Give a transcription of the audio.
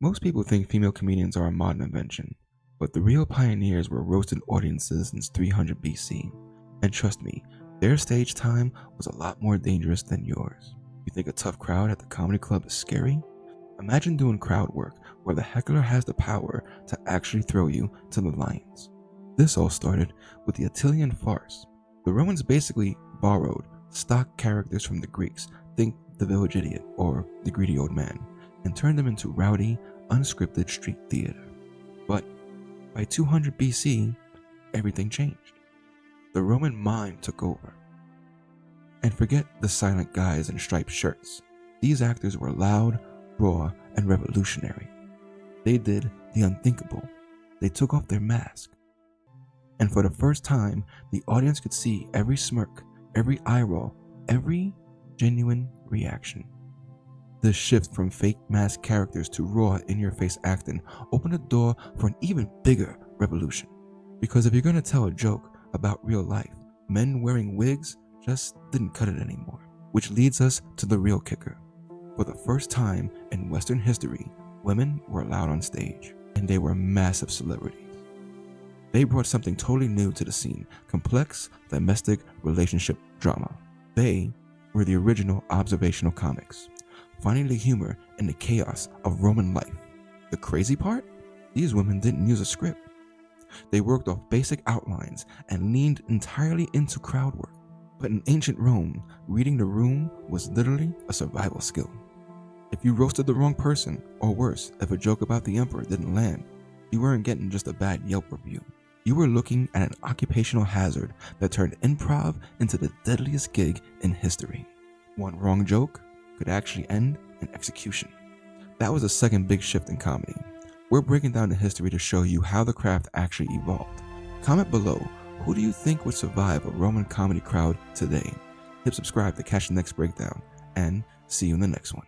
Most people think female comedians are a modern invention, but the real pioneers were roasted audiences since 300 BC. And trust me, their stage time was a lot more dangerous than yours. You think a tough crowd at the comedy club is scary? Imagine doing crowd work where the heckler has the power to actually throw you to the lions. This all started with the Atellan Farce. The Romans basically borrowed stock characters from the Greeks, think the village idiot or the greedy old man, and turned them into rowdy, unscripted street theater. But by 200 BC, everything changed. The Roman mime took over. And forget the silent guys in striped shirts. These actors were loud, raw, and revolutionary. They did the unthinkable. They took off their mask. And for the first time, the audience could see every smirk, every eye roll, every genuine reaction. The shift from fake masked characters to raw, in-your-face acting opened the door for an even bigger revolution. Because if you're going to tell a joke about real life, men wearing wigs just didn't cut it anymore. Which leads us to the real kicker. For the first time in Western history, women were allowed on stage, and they were massive celebrities. They brought something totally new to the scene: complex domestic relationship drama. They were the original observational comics, finding the humor in the chaos of Roman life. The crazy part? These women didn't use a script. They worked off basic outlines and leaned entirely into crowd work. But in ancient Rome, reading the room was literally a survival skill. If you roasted the wrong person, or worse, if a joke about the emperor didn't land, you weren't getting just a bad Yelp review. You were looking at an occupational hazard that turned improv into the deadliest gig in history. One wrong joke could actually end in execution. That was the second big shift in comedy. We're breaking down the history to show you how the craft actually evolved. Comment below, who do you think would survive a Roman comedy crowd today? Hit subscribe to catch the next breakdown, and see you in the next one.